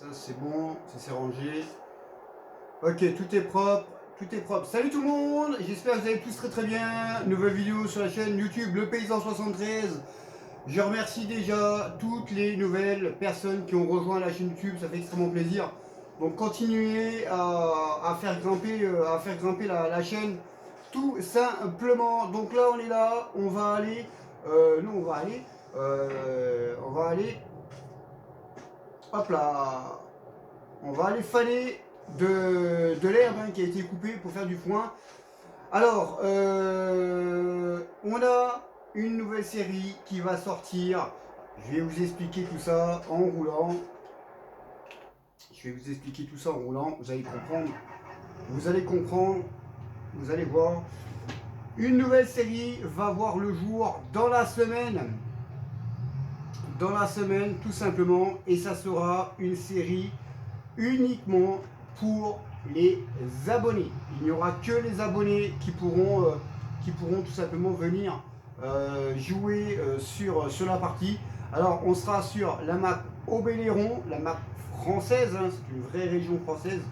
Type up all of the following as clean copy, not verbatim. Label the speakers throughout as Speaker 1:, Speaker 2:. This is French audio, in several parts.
Speaker 1: Ça c'est bon, ça c'est rangé. Ok, tout est propre, tout est propre. Salut tout le monde, j'espère que vous allez tous très très bien. Nouvelle vidéo sur la chaîne YouTube Le Paysan 73. Je remercie déjà toutes les nouvelles personnes qui ont rejoint la chaîne YouTube, ça fait extrêmement plaisir. Donc continuez à faire grimper, la chaîne, tout simplement. Donc là on est là, on va aller, hop là, on va aller faner de l'herbe qui a été coupée pour faire du foin. Alors, on a une nouvelle série qui va sortir. Je vais vous expliquer tout ça en roulant. Je vais vous expliquer tout ça en roulant. Vous allez comprendre. Vous allez comprendre. Vous allez voir. Une nouvelle série va voir le jour dans la semaine. Dans la semaine, tout simplement. Et ça sera une série uniquement pour les abonnés. Il n'y aura que les abonnés qui pourront tout simplement venir jouer sur la partie. Alors on sera sur la map Obéléron, la map française, hein, c'est une vraie région française.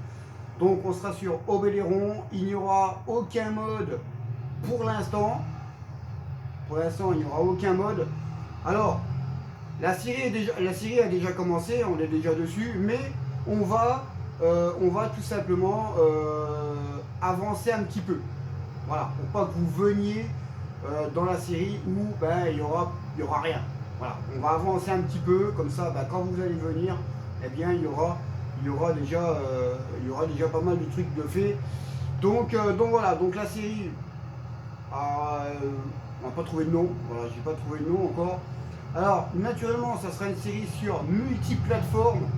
Speaker 1: Donc on sera sur Obéléron, il n'y aura aucun mode pour l'instant. Pour l'instant il n'y aura aucun mode. Alors la série a déjà commencé, on est déjà dessus, mais on va tout simplement avancer un petit peu. Voilà, pour pas que vous veniez dans la série où il y aura rien. Voilà, on va avancer un petit peu, comme ça, quand vous allez venir, eh bien, il y aura déjà pas mal de trucs de fait. Donc voilà, donc la série, on n'a pas trouvé de nom. Voilà, j'ai pas trouvé de nom encore. Alors, naturellement, ça sera une série sur multiplateformes.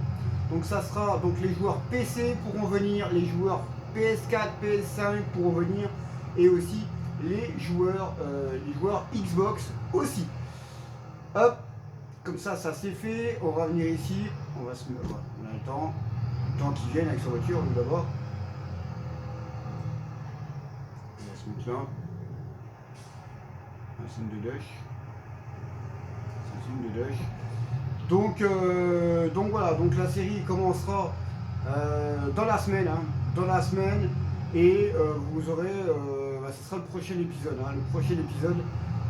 Speaker 1: Donc ça sera, donc les joueurs PC pourront venir, les joueurs PS4, PS5 pourront venir, et aussi les joueurs Xbox aussi. Hop, comme ça c'est fait. On va venir ici, on va se mettre, on a le temps qu'il vienne avec sa voiture, nous d'abord. On va se mettre là. Un signe de dash. C'est un signe de dash. Donc voilà, donc la série commencera dans la semaine, et vous aurez, ce sera le prochain épisode. Le prochain épisode,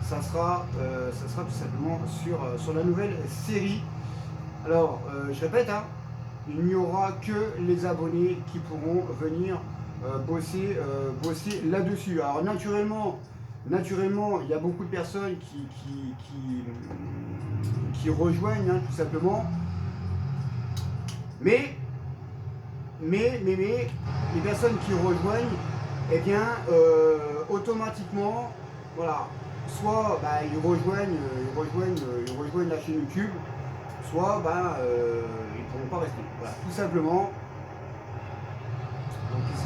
Speaker 1: ça sera tout simplement sur la nouvelle série. Alors, je répète, il n'y aura que les abonnés qui pourront venir bosser là-dessus. Alors naturellement, il y a beaucoup de personnes qui rejoignent, tout simplement. Mais les personnes qui rejoignent, eh bien, automatiquement, voilà, soit ils rejoignent la chaîne YouTube, soit ils ne pourront pas rester. Voilà, tout simplement. Donc ils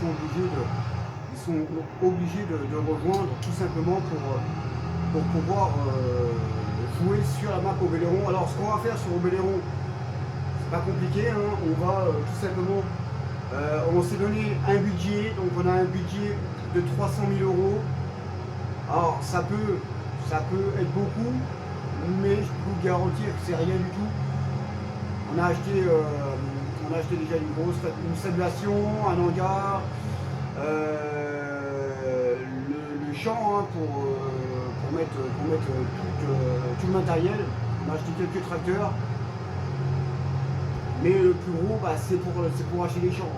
Speaker 1: sont obligés de rejoindre, tout simplement pour pouvoir jouer sur la map Obéléron. Alors ce qu'on va faire sur Obéléron, c'est pas compliqué, on va tout simplement, on s'est donné un budget, donc on a un budget de 300 000 €. Alors ça peut être beaucoup, mais je peux vous garantir que c'est rien du tout. On a acheté déjà une stabilisation, un hangar, le champ pour mettre tout le matériel. On a acheté quelques tracteurs, mais le plus gros, c'est pour acheter des champs,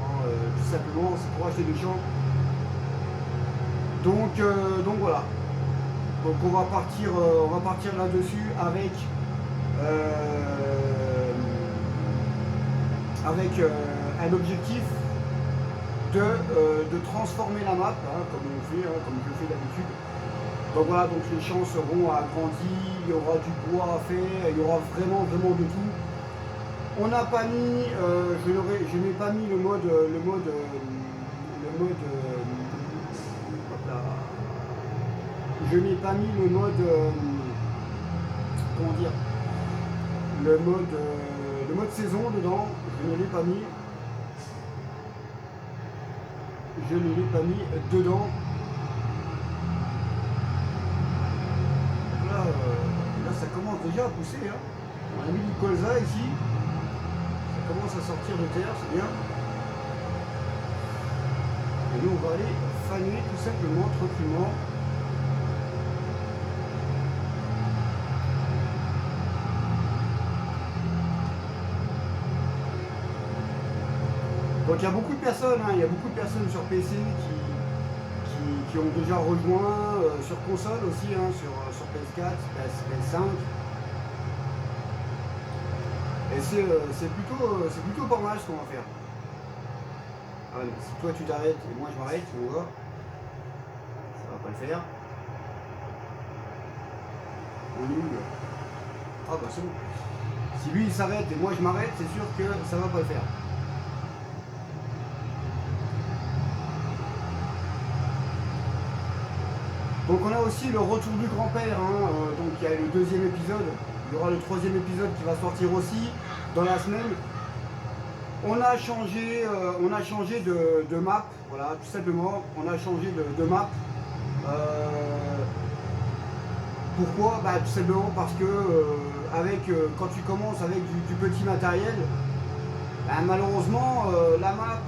Speaker 1: tout simplement, c'est pour acheter des champs. Donc voilà. Donc on va partir là-dessus avec un objectif de transformer la map, comme je fais d'habitude. Donc voilà, donc les champs seront agrandis, il y aura du bois à faire, il y aura vraiment de tout. On n'a pas mis, je n'ai pas mis le mode, je n'ai pas mis le mode, comment dire, le mode saison dedans, je ne l'ai pas mis. Je ne l'ai pas mis dedans. Là ça commence déjà à pousser. On a mis du colza ici. Ça commence à sortir de terre, c'est bien. Et nous, on va aller faner tout simplement, tranquillement. Donc il y a beaucoup de personnes, hein, il y a beaucoup de personnes sur PC qui ont déjà rejoint, sur console aussi, hein, sur PS4, PS5. Et c'est plutôt pas mal ce qu'on va faire. Ah, si toi tu t'arrêtes et moi je m'arrête, on voit. Ça va pas le faire. On est nul. Ah bah c'est bon. Si lui il s'arrête et moi je m'arrête, c'est sûr que ça va pas le faire. Donc on a aussi le retour du grand-père, hein, donc il y a le deuxième épisode, il y aura le troisième épisode qui va sortir aussi dans la semaine. On a changé de map, voilà, tout simplement, on a changé de map. Pourquoi? Bah, tout simplement parce que quand tu commences avec du petit matériel, bah, malheureusement la map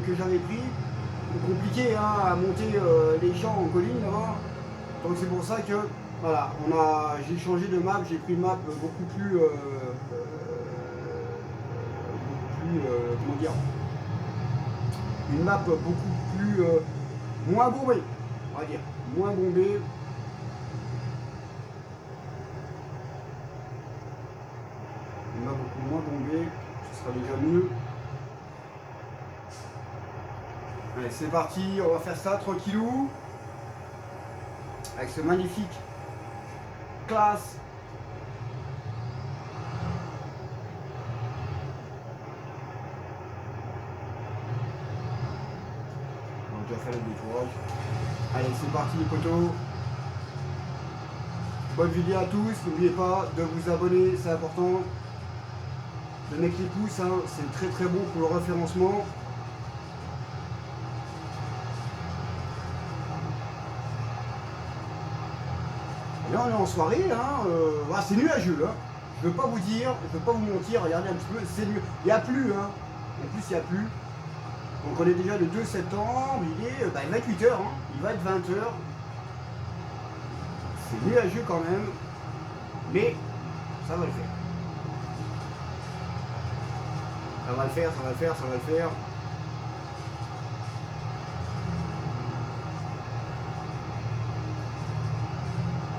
Speaker 1: que j'avais pris, compliqué hein, à monter les champs en colline là-bas. Donc c'est pour ça que voilà, j'ai changé de map, j'ai pris une map beaucoup plus comment dire, une map beaucoup plus moins bombée, on va dire, moins bombée. Une map beaucoup moins bombée, ce sera déjà mieux. Allez, c'est parti, on va faire ça tranquillou. Avec ce magnifique classe. On a déjà fait le détourage. Allez, c'est parti les potos. Bonne vidéo à tous. N'oubliez pas de vous abonner, c'est important. De mettre les pouces, hein, c'est très très bon pour le référencement. Là on est en soirée, hein, c'est nuageux. Hein. Je ne veux pas vous dire, je ne veux pas vous mentir, regardez un petit peu, c'est mieux. Il n'y a plus, hein. En plus il n'y a plus. Donc on est déjà le 2 septembre, il est 28h, hein. Il va être 20h. C'est nuageux quand même, mais ça va le faire. Ça va le faire, ça va le faire, ça va le faire.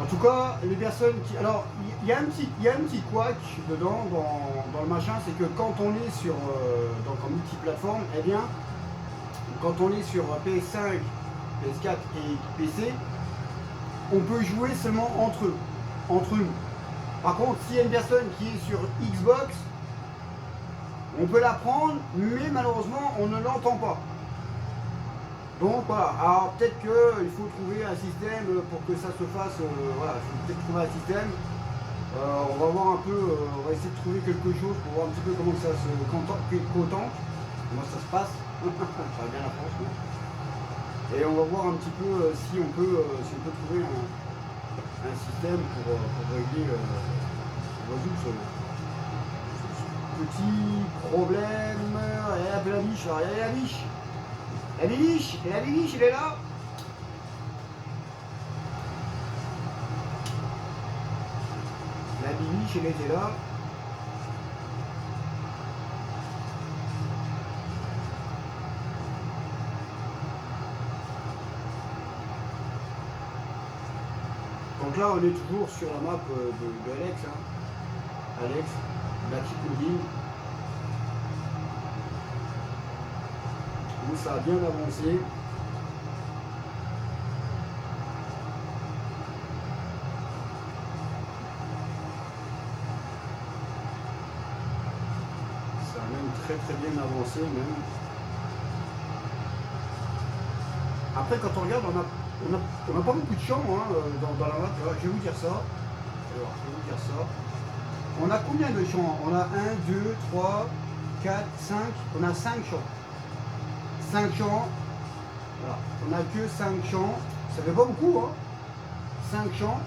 Speaker 1: En tout cas, les personnes qui... Alors, il y a un petit couac dedans, dans le machin, c'est que quand on est sur... donc en multiplateforme, eh bien, quand on est sur PS5, PS4 et PC, on peut jouer seulement entre nous. Par contre, s'il y a une personne qui est sur Xbox, on peut la prendre, mais malheureusement, on ne l'entend pas. Donc voilà, alors peut-être qu'il faut trouver un système pour que ça se fasse, voilà, il faut peut-être trouver un système. On va voir un peu, on va essayer de trouver quelque chose pour voir un petit peu comment ça se contente, comment ça se passe. Ça va bien la France, oui. Et on va voir un petit peu si on peut trouver un système pour régler, résoudre ce petit problème. Allez, un peu la biche, regardez la biche. La bibiche, elle est là. La bibiche, elle était là. Donc là, on est toujours sur la map de Alex. Hein. Alex, la Chicoudine. Où ça a bien avancé. Ça a même très bien avancé même. Après quand on regarde, on a pas beaucoup de champs hein, dans la map. Alors, je vais vous dire ça. Alors, je vais vous dire ça. On a combien de champs? On a 1, 2, 3, 4, 5. On a 5 champs. 5 champs. Voilà. On n'a que 5 champs. Ça fait pas beaucoup, hein. 5 champs.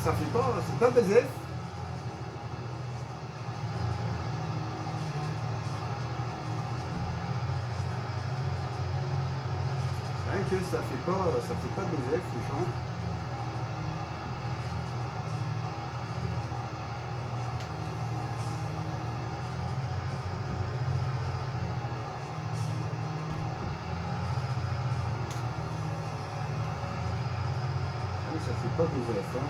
Speaker 1: Ça fait pas, c'est pas BZF. que ça fait pas d'osef le champ. Ça fait pas d'osef. Hein.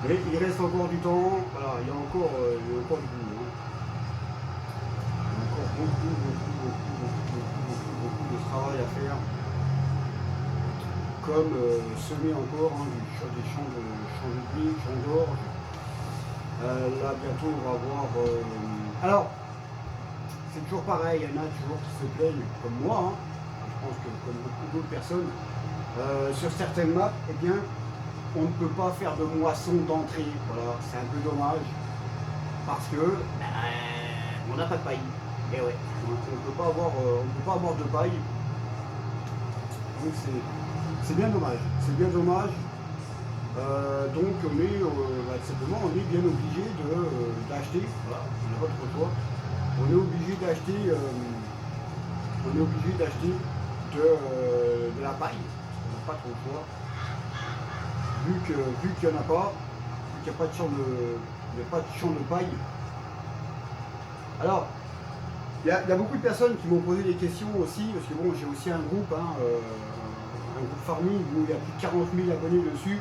Speaker 1: Mais il reste encore du temps. Voilà, il y a encore du boulot. Hein. Il y a encore beaucoup de travail à faire. Comme semer encore hein, des champs de blé, champs d'orge. Là bientôt on va voir. Alors, c'est toujours pareil, il y en a toujours qui se plaignent, comme moi, hein. Je pense que comme beaucoup d'autres personnes, sur certaines maps, eh bien, on ne peut pas faire de moisson d'entrée. Voilà, c'est un peu dommage. Parce que on n'a pas de paille. Et ouais, on ne peut pas avoir de paille. Donc c'est bien dommage. C'est bien dommage. Donc on est simplement on est bien obligé d'acheter. Voilà, on n'a pas trop le choix. On est obligé d'acheter. De la paille. On n'a pas trop le choix. Vu qu'il n'y en a pas, vu qu'il n'y a pas de champ de paille. Alors, il y a beaucoup de personnes qui m'ont posé des questions aussi, parce que bon, j'ai aussi un groupe, hein, un groupe farming où il y a plus de 40 000 abonnés dessus.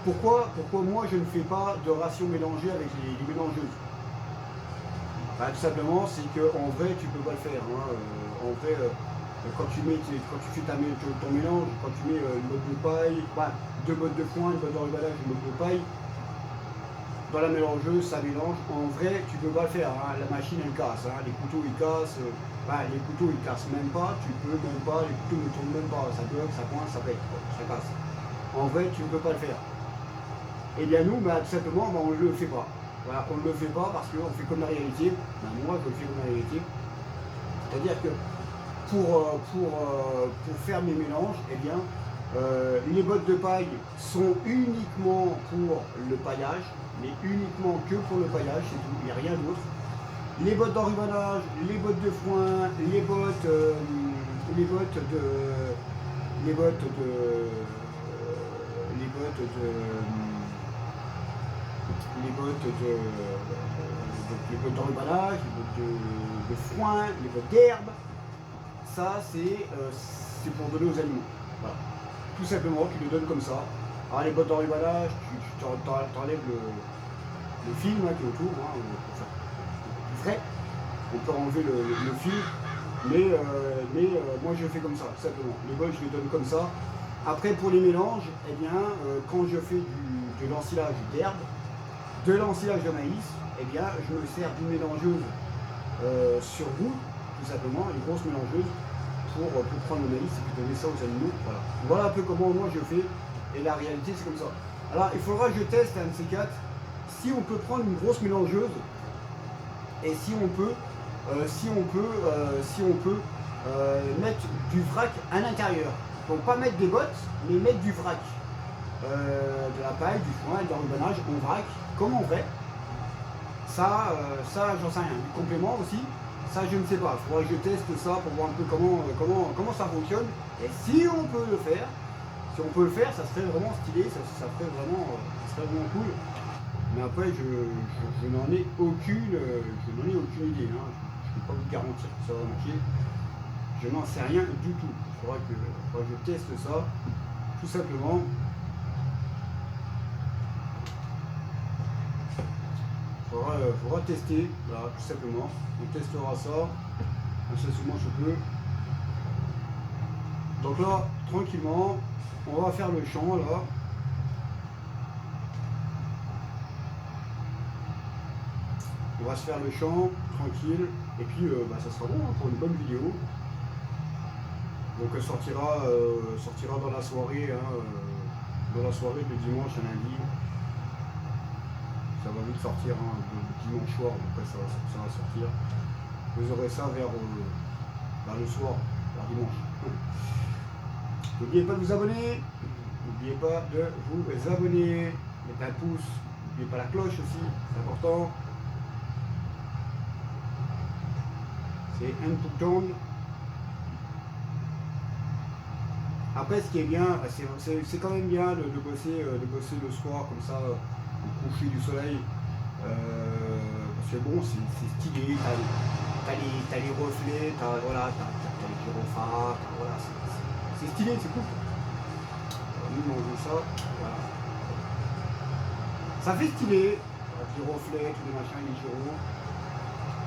Speaker 1: Pourquoi moi je ne fais pas de ration mélangée avec les mélangeuses? Tout simplement, c'est qu'en vrai, tu peux pas le faire. Hein. En vrai, quand tu fais ton mélange, quand tu mets une botte de paille, 2 bottes de foin, une botte d'emballage, une botte de paille, dans la mélangeuse, ça mélange. En vrai, tu peux pas le faire. Hein. La machine, elle casse. Hein. Les couteaux, ils cassent. Les couteaux, ils cassent même pas. Tu peux même pas. Les couteaux ne tournent même pas. Ça bloque, ça coince, ça pète. Ça casse. En vrai, tu ne peux pas le faire. Et bien nous, tout simplement, on ne le fait pas. Voilà, on ne le fait pas parce qu'on fait comme la réalité. Moi, je le fais comme la réalité. C'est-à-dire que pour faire mes mélanges, eh bien, les bottes de paille sont uniquement pour le paillage, mais uniquement que pour le paillage, c'est tout, il n'y a rien d'autre. Les bottes d'enrubanage, les bottes de foin, les bottes d'enrubannage, les bottes de foin, les bottes d'herbe, ça c'est pour donner aux animaux. Voilà. Tout simplement, tu les donnes comme ça. Alors les bottes d'enrubannage, tu t'enlèves le film hein, qui est autour, hein, pour faire plus frais. On peut enlever le fil, mais moi je fais comme ça, tout simplement. Les bottes, je les donne comme ça. Après, pour les mélanges, eh bien, quand je fais de l'ensilage d'herbe, de l'ensilage de maïs, eh bien, je me sers d'une mélangeuse sur roue, tout simplement, une grosse mélangeuse, pour prendre le maïs et puis donner ça aux animaux. Voilà un peu comment moi je fais, et la réalité c'est comme ça. Alors, il faudra que je teste un de ces quatre, si on peut prendre une grosse mélangeuse, et si on peut mettre du vrac à l'intérieur. Donc pas mettre des bottes, mais mettre du vrac. De la paille, du foin, de l'enrubannage, on vrac, comme on vrai. Ça j'en sais rien. Du complément aussi, ça je ne sais pas. Il faudra que je teste ça pour voir un peu comment ça fonctionne. Et si on peut le faire, ça serait vraiment stylé, ça serait vraiment cool. Mais après, je n'en ai aucune idée. Hein. Je ne peux pas vous garantir que ça va marcher. Je n'en sais rien du tout. Il faudra que je teste ça, tout simplement. Il faudra tester, voilà, tout simplement. On testera ça, incessamment je peux. Donc là, tranquillement, on va faire le champ là. On va se faire le champ, tranquille, et puis ça sera bon hein, pour une bonne vidéo. Donc elle sortira dans la soirée, hein, de dimanche à lundi. Ça va vite sortir, hein, de dimanche soir, après ça va sortir. Vous aurez ça vers le soir, vers dimanche. N'oubliez pas de vous abonner, n'oubliez pas de vous abonner, mettez un pouce, n'oubliez pas la cloche aussi, c'est important. C'est un push-down. Après, ce qui est bien, c'est quand même bien de bosser le soir comme ça, au coucher du soleil. Parce que bon, c'est stylé, t'as les reflets, voilà, t'as les gyrophares, voilà, c'est stylé, c'est cool. Alors, nous, on veut ça, voilà. Ça fait stylé, avec les reflets, tous les machins, les gyros.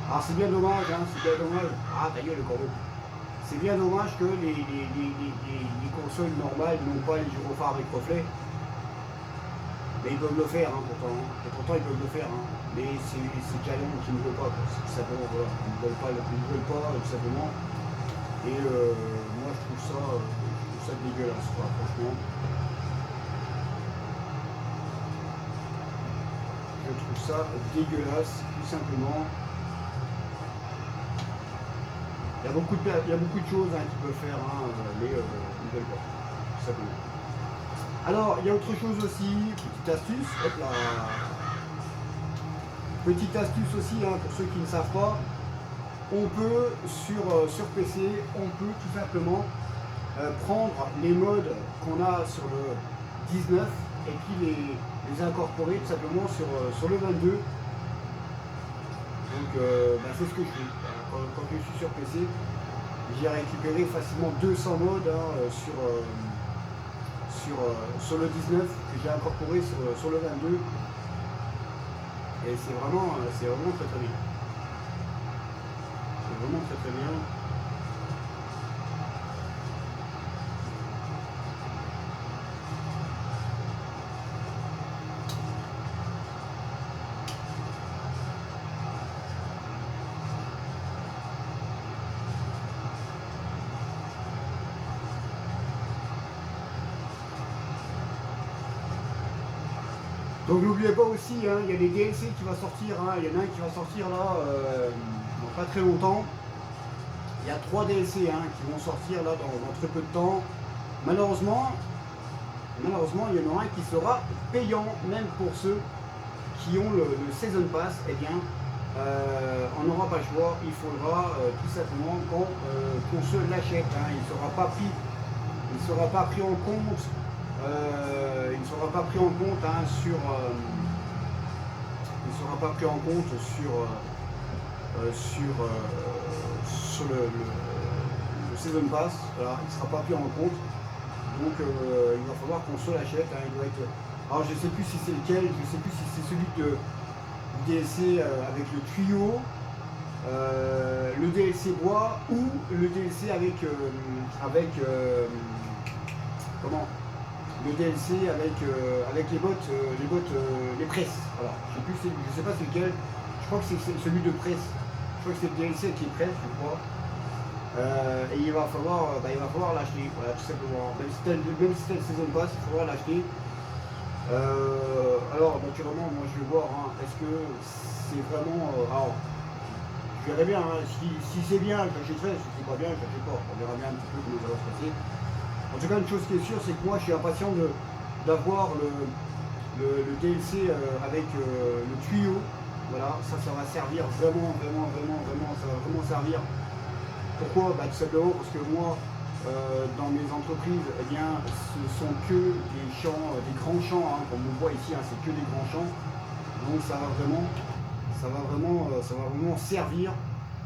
Speaker 1: Alors c'est bien dommage, hein, c'est bien dommage. Ah, ta gueule, le corbeau. C'est bien dommage que les consoles normales n'ont pas les gyrophares avec reflets. Mais ils peuvent le faire, hein, pourtant. Et pourtant, ils peuvent le faire. Hein. Mais c'est Giant qui ne veut pas, tout simplement. Voilà. Ils ne veulent pas, tout simplement. Et moi, je trouve ça dégueulasse, quoi, franchement. Je trouve ça dégueulasse, tout simplement. Il y a beaucoup de choses hein, qu'ils peuvent faire, hein, mais ils ne veulent pas, tout simplement. Alors, il y a autre chose aussi, petite astuce, hop là. Petite astuce aussi, hein, pour ceux qui ne savent pas, on peut, sur PC, on peut tout simplement prendre les modes qu'on a sur le 19 et puis les incorporer tout simplement sur le 22. Donc, c'est ce que je fais. Quand je suis sur PC, j'ai récupéré facilement 200 modes hein, sur le 19 que j'ai incorporé sur le 22 et c'est vraiment très très bien. C'est vraiment très très bien. Donc n'oubliez pas aussi, hein, il y a des DLC qui vont sortir, hein, il y en a un qui va sortir là, dans pas très longtemps. Il y a 3 DLC hein, qui vont sortir là dans très peu de temps. Malheureusement, il y en aura un qui sera payant, même pour ceux qui ont le Season Pass, eh bien, on n'aura pas le choix, il faudra tout simplement qu'on se l'achète. Hein, il ne sera pas pris en compte. Il ne sera pas pris en compte hein, sur le Season Pass, voilà, il ne sera pas pris en compte, donc il va falloir qu'on se l'achète, hein, il doit être... Alors je ne sais plus si c'est lequel, je ne sais plus si c'est celui du DLC avec le tuyau, le DLC bois ou le DLC avec comment le DLC avec les bottes, les presses. Voilà. Je sais pas c'est lequel. Je crois que c'est celui de presse. Je crois que c'est le DLC avec les presses, je crois. Et il va falloir l'acheter. Voilà, tout simplement. Même si c'était le Season Pass, il va falloir l'acheter. Alors naturellement, moi je vais voir. Hein, est-ce que c'est vraiment. Alors, je verrai bien. Hein, si c'est bien, j'achèterai. Si c'est pas bien, j'achète pas. On verra bien un petit peu comment ça va se passer. En tout cas, une chose qui est sûre, c'est que moi, je suis impatient d'avoir le DLC avec le tuyau. Voilà, ça va servir vraiment, ça va vraiment servir. Pourquoi? Tout simplement parce que moi, dans mes entreprises, eh bien, ce sont que des champs, des grands champs, hein, comme on voit ici, hein, c'est que des grands champs. Donc ça va vraiment servir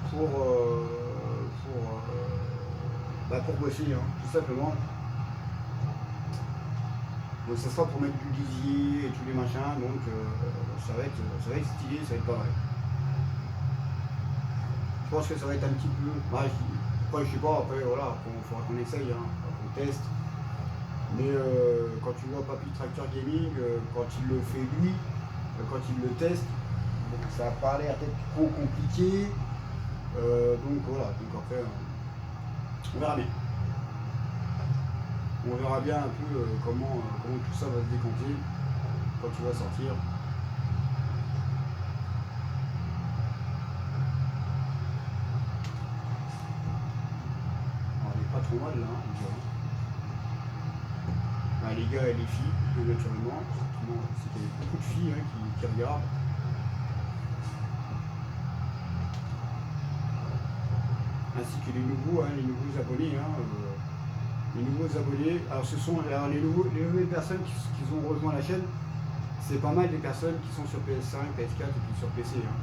Speaker 1: pour bosser, hein, tout simplement. Donc ça sera pour mettre du lisier et tous les machins, donc ça va être stylé, ça va être pas mal. Je pense que ça va être un petit peu. Après je sais pas, après voilà, il faudra qu'on essaye, hein, qu'on teste. Mais quand tu vois Papy Tracteur Gaming, quand il le fait lui, quand il le teste, donc ça n'a pas l'air d'être trop compliqué. Donc voilà, donc après on verra bien. On verra bien un peu comment tout ça va se décompter quand tu vas sortir. Alors, il n'est pas trop mal là, on dirait. Les gars et les filles, naturellement. C'est qu'il y a beaucoup de filles hein, qui regardent. ainsi que les nouveaux abonnés. Les nouveaux abonnés, alors ce sont les nouvelles personnes qui ont rejoint la chaîne, c'est pas mal des personnes qui sont sur PS5, PS4 et puis sur PC. Hein.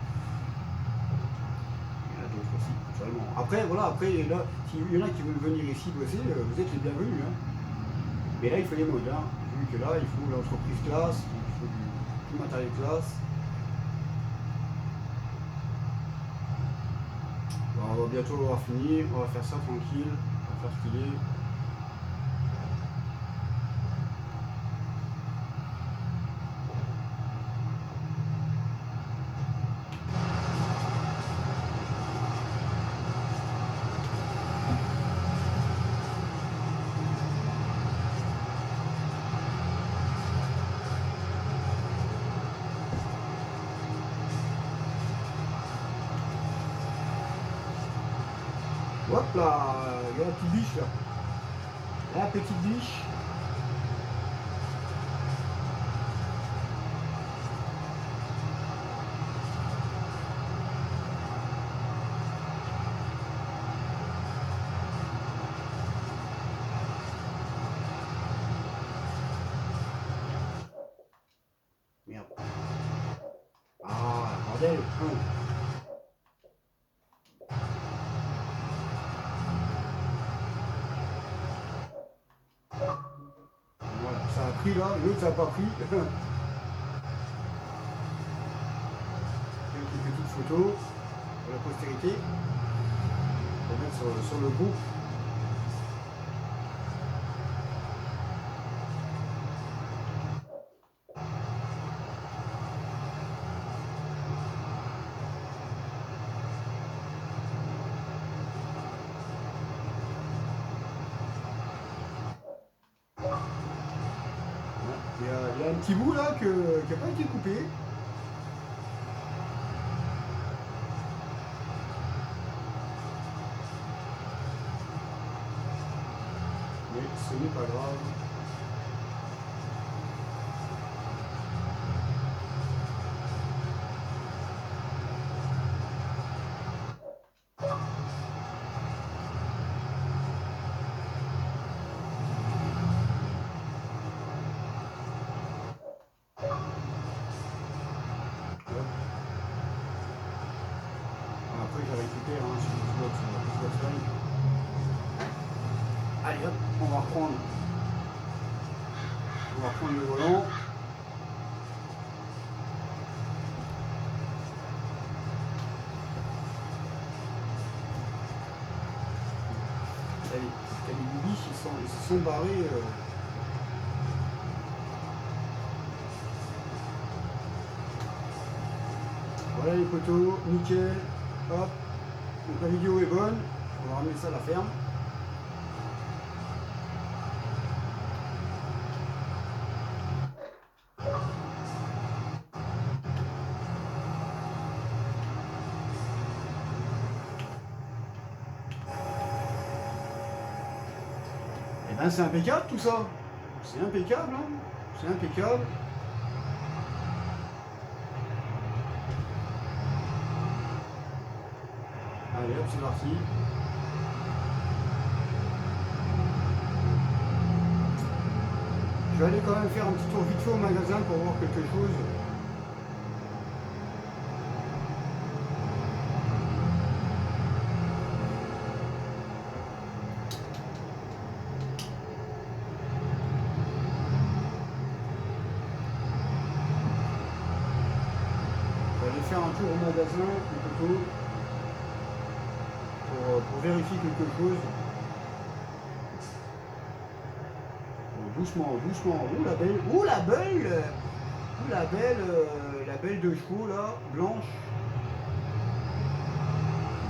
Speaker 1: Il y en a d'autres aussi, naturellement. Après, voilà, après, là, s'il y en a qui veulent venir ici bosser, vous êtes les bienvenus. Hein. Mais là, il faut les modes. Hein. Vu que là, il faut l'entreprise classe, il faut du matériel classe. Bon, on va bientôt avoir fini, on va faire ça tranquille, on va faire stylé. Hop là, il y a la petite biche là. La petite biche. Merde. Ah, bordel. Voilà, ça a pris là, l'autre ça n'a pas pris. Quelques petites photos pour la postérité. Pour mettre sur le groupe. Il y a un petit bout là qui n'a pas été coupé. Mais ce n'est pas grave. Après, je récupère hein, sur le Xbox Live. Allez hop, on va reprendre le volant. Les bibiches, ils se sont barrés. Voilà les poteaux, nickel. Hop. Donc la vidéo est bonne. On va ramener ça à la ferme. Et ben c'est impeccable tout ça. C'est impeccable, hein. C'est impeccable. Allez hop, c'est parti. Je vais aller quand même faire un petit tour vite fait au magasin pour voir quelque chose. Je vais aller faire un tour au magasin plutôt pour vérifier quelque chose. Doucement, doucement. Ouh la belle, ouh la belle, ouh la belle de chevaux là, blanche.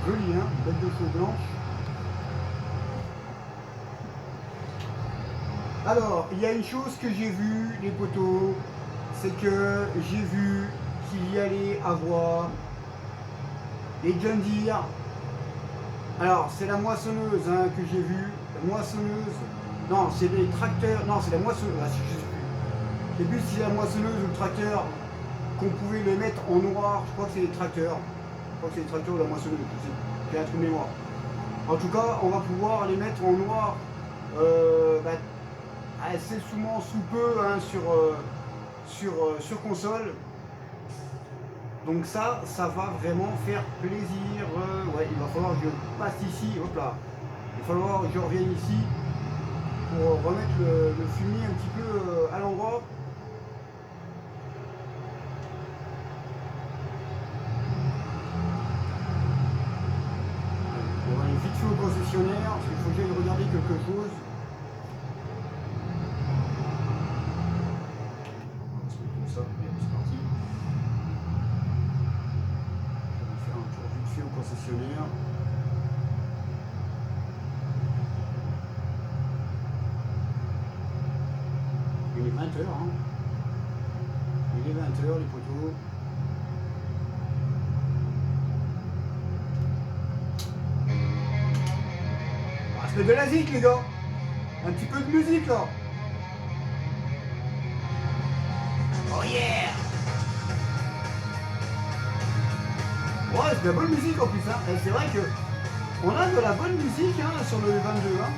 Speaker 1: Jolie hein, belle de chevaux blanche. Alors, il y a une chose que j'ai vue, les poteaux, c'est que j'ai vu qu'il y allait avoir les John Deere. Alors, c'est la moissonneuse hein, que j'ai vue, la moissonneuse. Non, c'est les tracteurs. Non, c'est la moissonneuse. Ah, je sais plus. Je sais plus si c'est la moissonneuse ou le tracteur qu'on pouvait les mettre en noir. Je crois que c'est les tracteurs. Je crois que c'est les tracteurs ou la moissonneuse. J'ai un trou de mémoire. En tout cas, on va pouvoir les mettre en noir bah, assez souvent sous peu hein, sur console. Donc ça va vraiment faire plaisir. Ouais, il va falloir que je passe ici, hop là. Il va falloir que je revienne ici pour remettre le fumier un petit peu à l'endroit. On va aller vite fait au concessionnaire, parce qu'il faut que j'aille regarder quelque chose. On va se mettre comme ça, et c'est parti. On va faire un tour vite fait au concessionnaire. Il est 20h, hein. Il est 20h, les poteaux. On va se mettre de la zik, les gars. Un petit peu de musique, là. Oh yeah! Ouais, c'est de la bonne musique en plus, hein. Et c'est vrai que on a de la bonne musique hein, sur le 22, hein.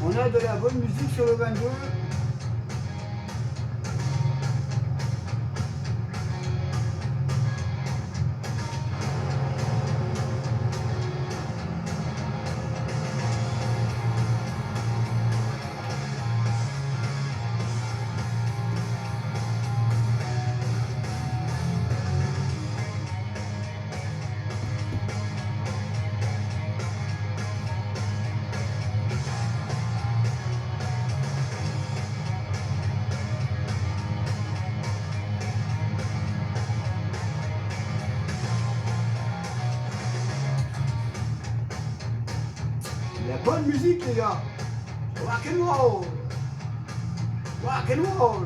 Speaker 1: On a de la bonne musique sur le 22. La bonne musique, les gars. Rock and roll. Rock and roll.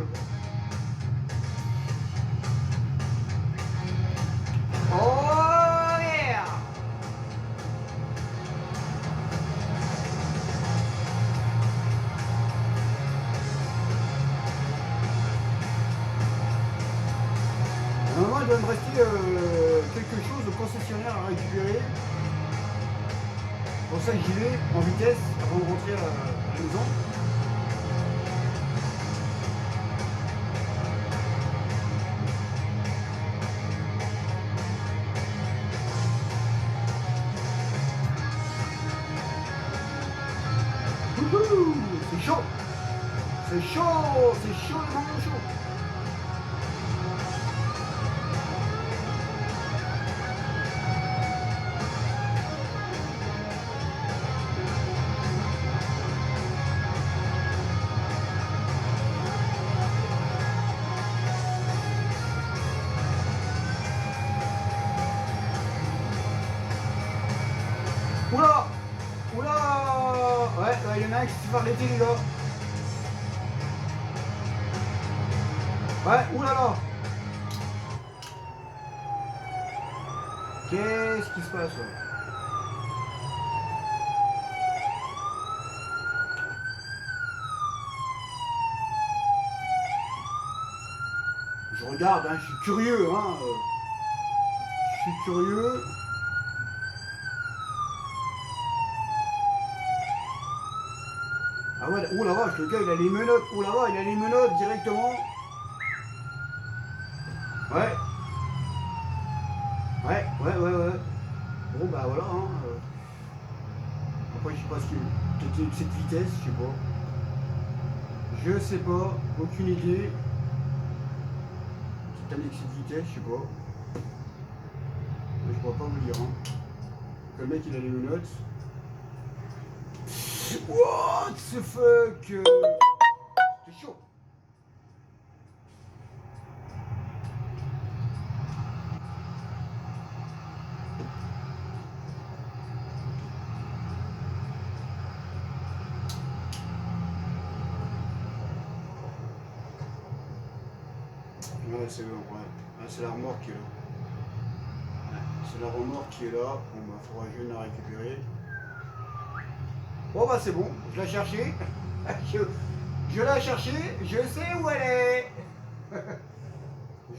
Speaker 1: Oh yeah. Normalement, il doit me rester quelque chose de concessionnaire à récupérer. Pour ça, j'y vais en vitesse avant de rentrer à la maison. C'est chaud. C'est chaud. C'est chaud, le moment chaud. Oula! Oula! Ouais, il y en a un qui s'est fait arrêter, les gars. Ouais, oulala! Qu'est-ce qui se passe là? Je regarde, hein, je suis curieux, hein. Je suis curieux. Ah ouais, oh la vache, le gars il a les menottes, oh la vache, il a les menottes directement. Ouais. Ouais. Bon bah voilà, hein. Après je sais pas ce que. Peut-être cette vitesse, je sais pas. Je sais pas, aucune idée. C'est peut-être cette vitesse, je sais pas. Mais je pourrais pas vous dire, hein. Le mec il a les menottes. What the fuck? C'est chaud. Ouais, c'est bon, ouais. Ah, c'est la remorque qui est là. Ouais, c'est la remorque qui est là. Bon, bah, faudra que je vienne la récupérer. Bon, bah, c'est bon. Je l'ai cherchée. Je l'ai cherchée. Je sais où elle est.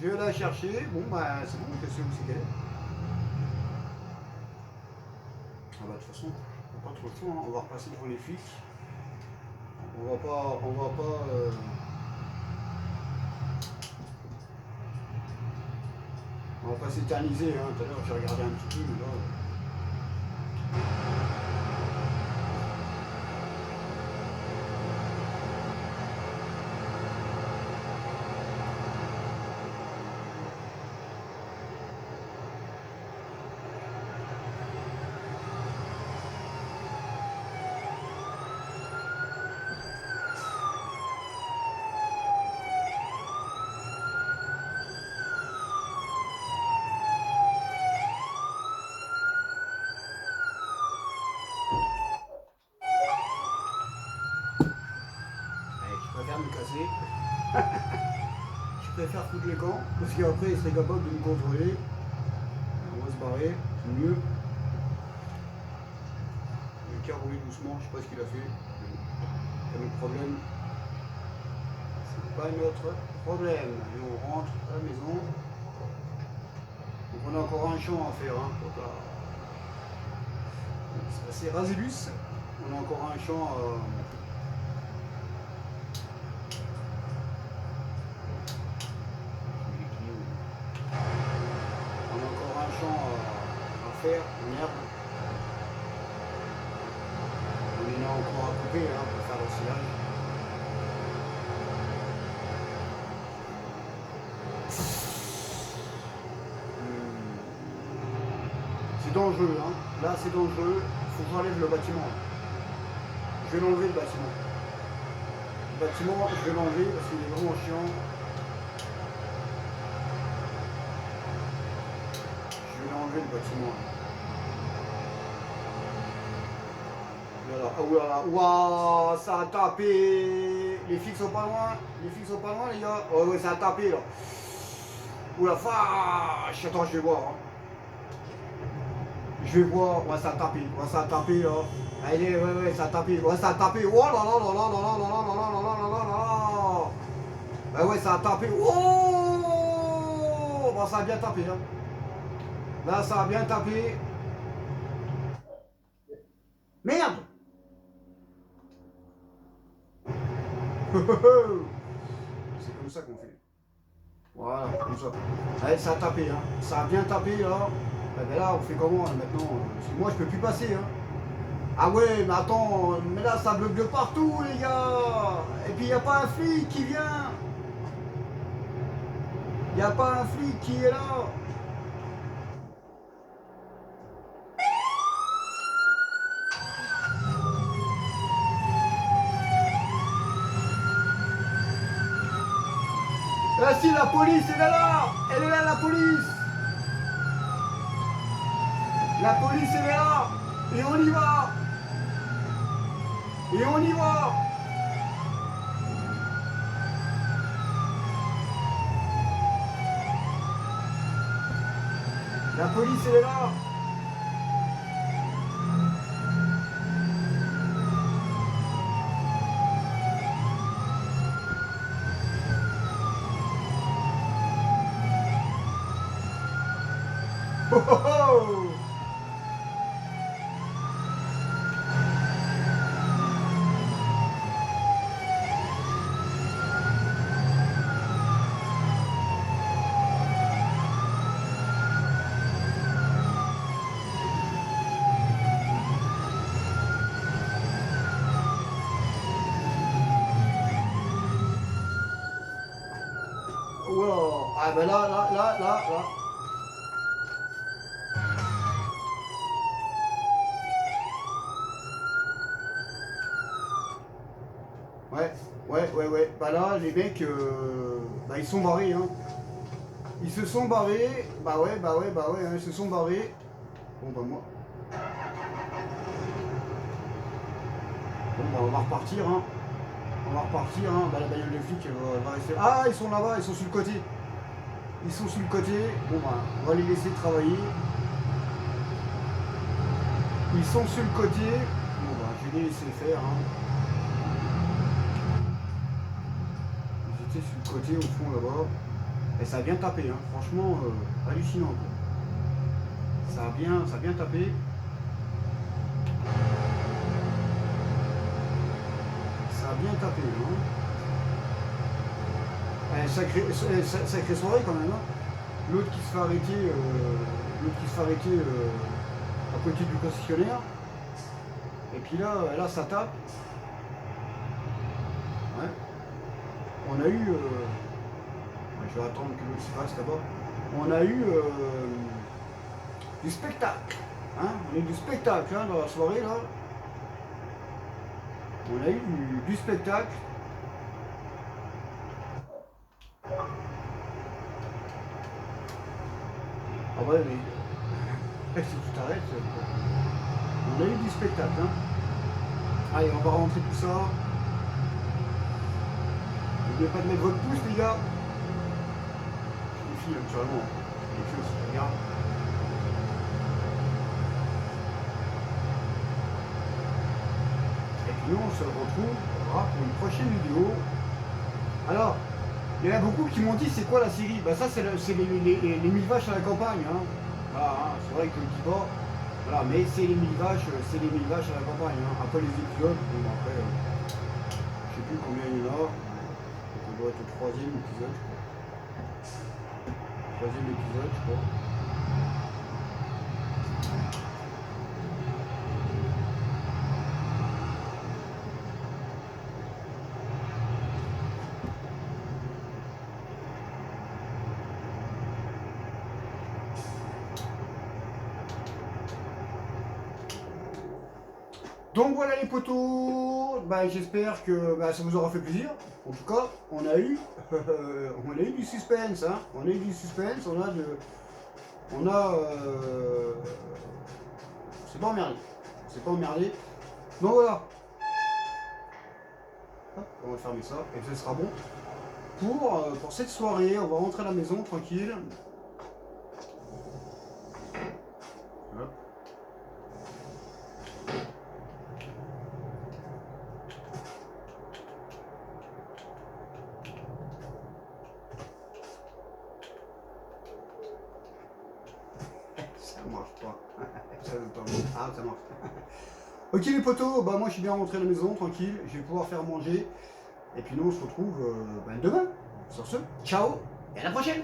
Speaker 1: Je vais la chercher. Bon, bah, c'est bon, je sais où c'est qu'elle est. Ah bah, de toute façon, on n'a pas trop le choix, hein. On va repasser devant les flics. On va pas. On va pas s'éterniser, hein. Tout à l'heure, j'ai regardé un petit peu, mais là. Allez, je préfère me casser. Je préfère foutre les gants, parce qu'après, il serait capable de me contrôler. On va se barrer, c'est mieux. Le car roulé doucement, je sais pas ce qu'il a fait. Pas notre problème. C'est pas notre problème. Et on rentre à la maison. Donc on a encore un champ à faire. Hein. C'est assez Razélus. On a encore un champ à. On a encore un champ à faire, une herbe. On en a encore à couper hein, pour faire l'ensilage. C'est dangereux, hein. Là c'est dangereux, il faut que j'enlève le bâtiment. Je vais l'enlever le bâtiment. Le bâtiment, je vais l'enlever parce qu'il est vraiment chiant. Je vais l'enlever le bâtiment. Voilà. Ah oulala, ouah, ça a tapé. Les flics sont pas loin. Les flics sont pas loin les gars. Oh ouais, ça a tapé là. Oula, vache. Attends, je vais voir. Hein. Je vais voir. Ouais, ça a tapé. Ouais, ça a tapé là. Allez, ouais, ça a tapé. Ouais, ça a tapé. Oh là là là là là là là là là là là là là là. Bah ouais, ça a tapé. Oh bah, ça a bien tapé. Hein. Là, ça a bien tapé. Merde. C'est comme ça qu'on fait. Voilà, comme ça. Allez, ça a tapé, hein. Ça a bien tapé là. Ben là, on fait comment là, maintenant? Parce que moi, je peux plus passer. Hein. Ah ouais, mais attends, mais là, ça bloque de partout, les gars. Et puis, il n'y a pas un flic qui vient. Il n'y a pas un flic qui est là. Ah si, la police, elle est là. Elle est là, la police. La police, elle est là. Et on y va. Et on y va. La police, elle est là. Oh, oh, oh. Wow. Ah ben là. Ouais. Bah là, les mecs, bah ils sont barrés, hein. Ils se sont barrés. Bah ouais, hein, ils se sont barrés. Bon bah moi. Bon bah on va repartir, hein. On va repartir, hein. Bah la bagnole des flics va rester. Ah, ils sont là-bas, ils sont sur le côté. Ils sont sur le côté. Bon bah, on va les laisser travailler. Ils sont sur le côté. Bon bah, je vais les laisser faire, hein. Ils étaient sur le côté au fond là-bas. Et ça a bien tapé, hein. Franchement, hallucinant, quoi. Ça a bien tapé. Ça a bien tapé, hein. Sacrée soirée quand même, hein. L'autre qui se fait arrêter, à côté du concessionnaire. Et puis là, ça tape. Ouais. On a eu, je vais attendre que l'autre se passe d'abord. On a eu du spectacle. Hein, on a eu du spectacle, hein, dans la soirée là. On a eu du spectacle. Ah ouais, mais si tu t'arrêtes, on a eu du spectacle. Hein. Allez, on va rentrer tout ça. N'oubliez pas de mettre votre pouce, les gars. Les filles, naturellement. Les filles aussi, regarde. Et puis nous, on se retrouvera pour une prochaine vidéo. Alors, il y en a beaucoup qui m'ont dit c'est quoi la série. Bah ça, c'est les 1000 vaches à la campagne. Hein. Voilà, hein. C'est vrai que je le dis pas. Voilà, mais c'est les 1000 vaches, à la campagne. Hein. Après les épisodes, bon, après, je sais plus combien il y en a. On doit être au troisième épisode, je crois. Troisième épisode, je crois. Donc voilà les potos, bah, j'espère que ça vous aura fait plaisir. En tout cas, on a eu du suspense, hein. On a eu du suspense, c'est pas emmerdé. C'est pas emmerdé. Donc voilà. Hop, on va fermer ça et ce sera bon. Pour cette soirée, on va rentrer à la maison tranquille. Hop. Ça marche pas. Ah, ça marche. Ok les potos, bah moi je suis bien rentré à la maison tranquille, je vais pouvoir faire manger. Et puis nous on se retrouve demain. Sur ce, ciao et à la prochaine.